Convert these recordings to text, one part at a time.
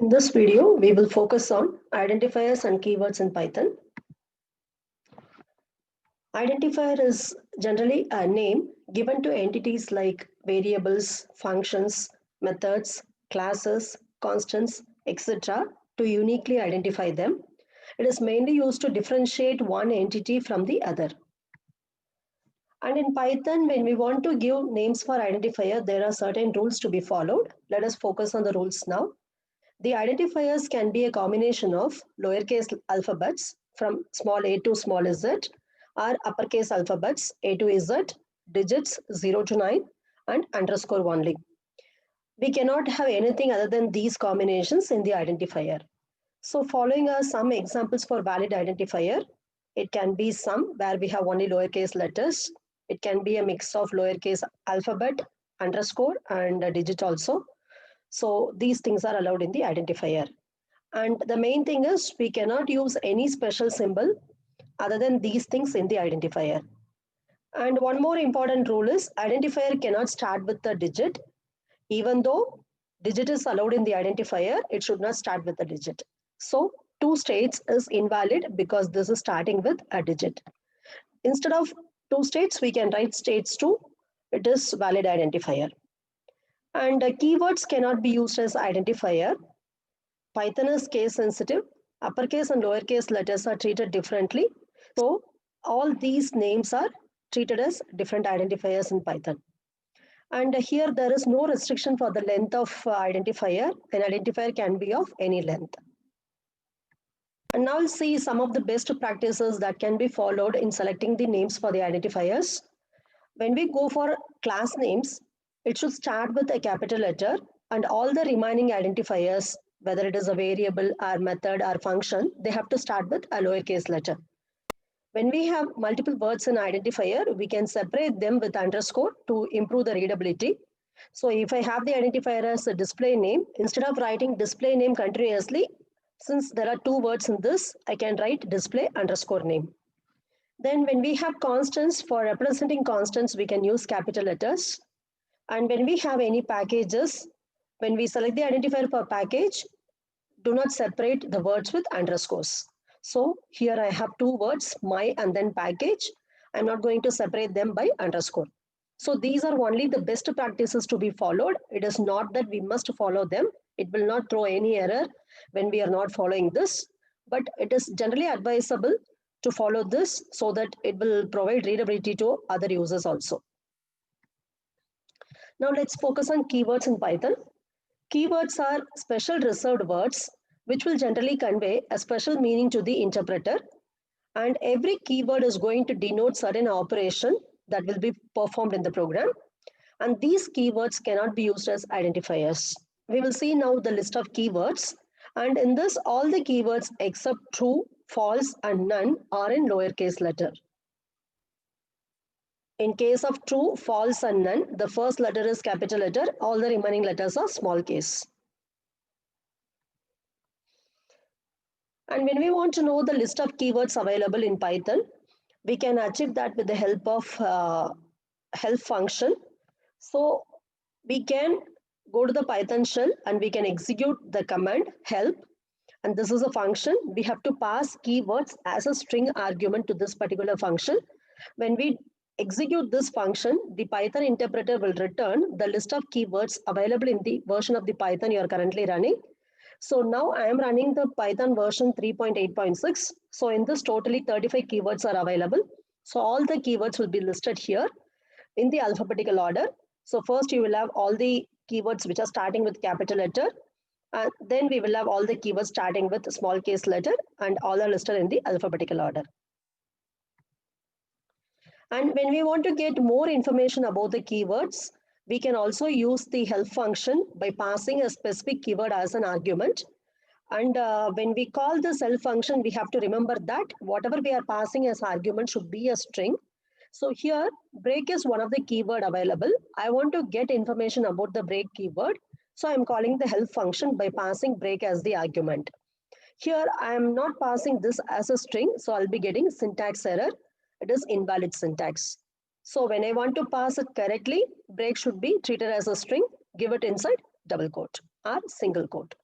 In this video, we will focus on identifiers and keywords in Python. Identifier is generally a name given to entities like variables, functions, methods, classes, constants, etc. to uniquely identify them. It is mainly used to differentiate one entity from the other. And in Python, when we want to give names for identifier, there are certain rules to be followed. Let us focus on the rules now. The identifiers can be a combination of lowercase alphabets from small a to small z or uppercase alphabets a to z, digits 0 to 9 and underscore only. We cannot have anything other than these combinations in the identifier. So following are some examples for valid identifier. It can be sum where we have only lowercase letters. It can be a mix of lowercase alphabet, underscore and a digit also. So these things are allowed in the identifier. And the main thing is we cannot use any special symbol other than these things in the identifier. And one more important rule is identifier cannot start with the digit. Even though digit is allowed in the identifier, it should not start with a digit. So two states is invalid because this is starting with a digit. Instead of two states, we can write states 2. It is valid identifier. And keywords cannot be used as identifier. Python is case sensitive. Uppercase and lowercase letters are treated differently. So all these names are treated as different identifiers in Python. And here there is no restriction for the length of identifier. An identifier can be of any length. And now we'll see some of the best practices that can be followed in selecting the names for the identifiers. When we go for class names, it should start with a capital letter and all the remaining identifiers, whether it is a variable or method or function, they have to start with a lowercase letter. When we have multiple words in identifier, we can separate them with underscore to improve the readability. So if I have the identifier as a display name, instead of writing display name continuously, since there are two words in this, I can write display underscore name. Then when we have constants, for representing constants, we can use capital letters. And when we have any packages, when we select the identifier for package, do not separate the words with underscores. So here I have two words, my and then package. I'm not going to separate them by underscore. So these are only the best practices to be followed. It is not that we must follow them. It will not throw any error when we are not following this. But it is generally advisable to follow this so that it will provide readability to other users also. Now let's focus on keywords in Python. Keywords are special reserved words which will generally convey a special meaning to the interpreter. And every keyword is going to denote certain operation that will be performed in the program. And these keywords cannot be used as identifiers. We will see now the list of keywords. And in this, all the keywords except true, false, and none are in lowercase letter. In case of true, false, and none, the first letter is capital letter. All the remaining letters are small case. And when we want to know the list of keywords available in Python, we can achieve that with the help of help function. So we can go to the Python shell and we can execute the command help. And this is a function. We have to pass keywords as a string argument to this particular function. When we execute this function, the Python interpreter will return the list of keywords available in the version of the Python you are currently running. So now I am running the Python version 3.8.6. So in this totally 35 keywords are available. So all the keywords will be listed here in the alphabetical order. So first you will have all the keywords which are starting with capital letter. And then we will have all the keywords starting with small case letter and all are listed in the alphabetical order. And when we want to get more information about the keywords, we can also use the help function by passing a specific keyword as an argument. And when we call this help function, we have to remember that whatever we are passing as argument should be a string. So here, break is one of the keyword available. I want to get information about the break keyword. So I'm calling the help function by passing break as the argument. Here, I am not passing this as a string. So I'll be getting syntax error. It is invalid syntax. So when I want to pass it correctly, break should be treated as a string, give it inside double quote or single quote.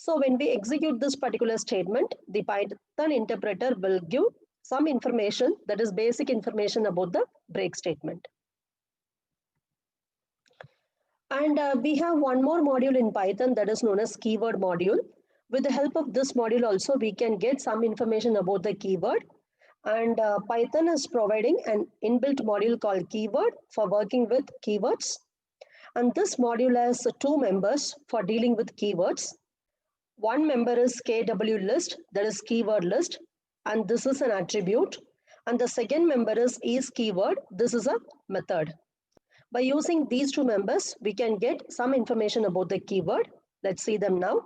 So when we execute this particular statement, the Python interpreter will give some information, that is basic information about the break statement. And we have one more module in Python that is known as keyword module. With the help of this module also, we can get some information about the keyword. And Python is providing an inbuilt module called keyword for working with keywords. And this module has two members for dealing with keywords. One member is KW list, that is keyword list, and this is an attribute. And the second member is keyword, this is a method. By using these two members, we can get some information about the keyword. Let's see them now.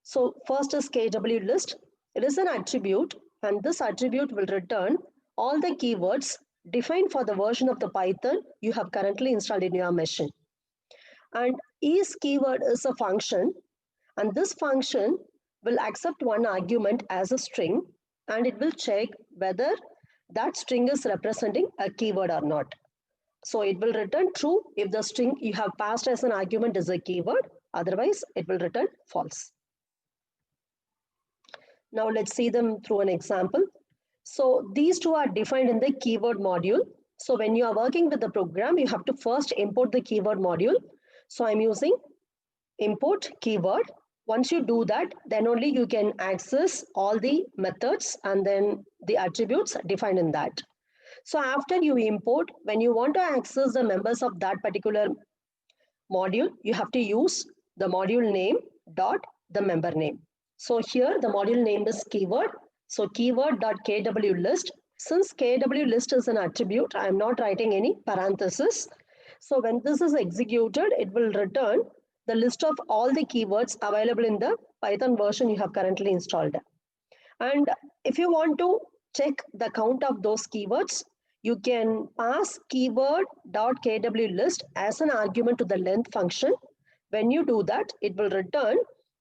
So first is KW list. It is an attribute, and this attribute will return all the keywords defined for the version of the Python you have currently installed in your machine. And is keyword is a function, and this function will accept one argument as a string, and it will check whether that string is representing a keyword or not. So it will return true if the string you have passed as an argument is a keyword, otherwise it will return false. Now let's see them through an example. So these two are defined in the keyword module. So when you are working with the program, you have to first import the keyword module. So I'm using import keyword. Once you do that, then only you can access all the methods and then the attributes defined in that. So after you import, when you want to access the members of that particular module, you have to use the module name dot the member name. So here the module name is keyword. So keyword.kw list. Since kw list is an attribute, I am not writing any parenthesis. So when this is executed, it will return the list of all the keywords available in the Python version you have currently installed. And if you want to check the count of those keywords, you can pass keyword.kw list as an argument to the length function. When you do that, it will return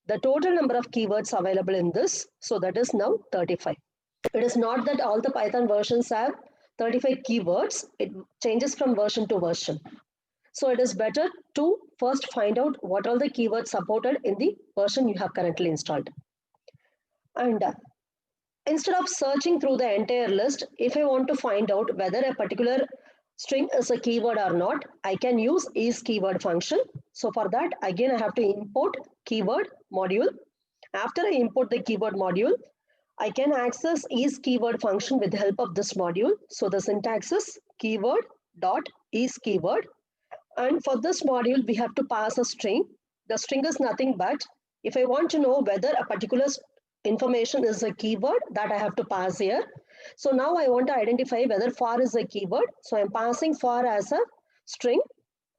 the total number of keywords available in this. So that is now 35. It is not that all the Python versions have 35 keywords. It changes from version to version. So it is better to first find out what all the keywords supported in the version you have currently installed. And instead of searching through the entire list, if I want to find out whether a particular string is a keyword or not, I can use isKeyword function. So for that, again, I have to import keyword module. After I import the keyword module, I can access isKeyword function with the help of this module. So the syntax is keyword dot isKeyword. And for this module, we have to pass a string. The string is nothing but if I want to know whether a particular information is a keyword, that I have to pass here. So now I want to identify whether for is a keyword. So I'm passing for as a string,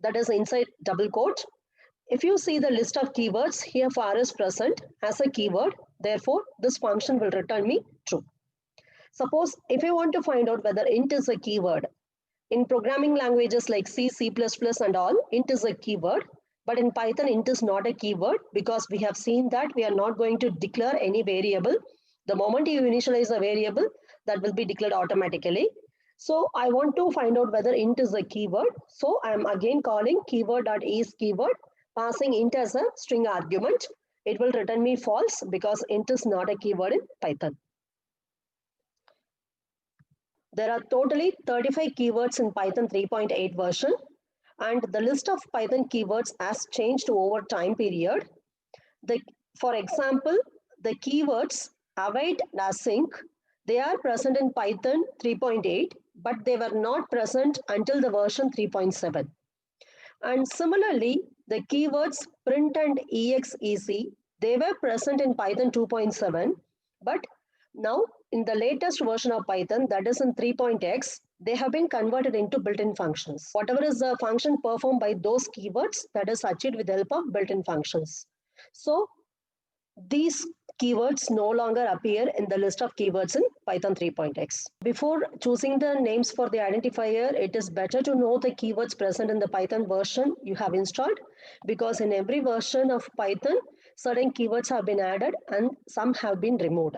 that is inside double quote. If you see the list of keywords, here for is present as a keyword. Therefore, this function will return me true. Suppose if I want to find out whether int is a keyword, in programming languages like C, C++ and all, int is a keyword. But in Python, int is not a keyword because we have seen that we are not going to declare any variable. The moment you initialize a variable, that will be declared automatically. So I want to find out whether int is a keyword. So I am again calling keyword.isKeyword, passing int as a string argument. It will return me false because int is not a keyword in Python. There are totally 35 keywords in Python 3.8 version, and the list of Python keywords has changed over time period. For example, the keywords await and async, they are present in Python 3.8, but they were not present until the version 3.7. And similarly, the keywords print and exec, they were present in Python 2.7, but now in the latest version of Python, that is in 3.x, they have been converted into built-in functions. Whatever is the function performed by those keywords, that is achieved with the help of built-in functions. So these keywords no longer appear in the list of keywords in Python 3.x. Before choosing the names for the identifier, it is better to know the keywords present in the Python version you have installed, because in every version of Python, certain keywords have been added and some have been removed.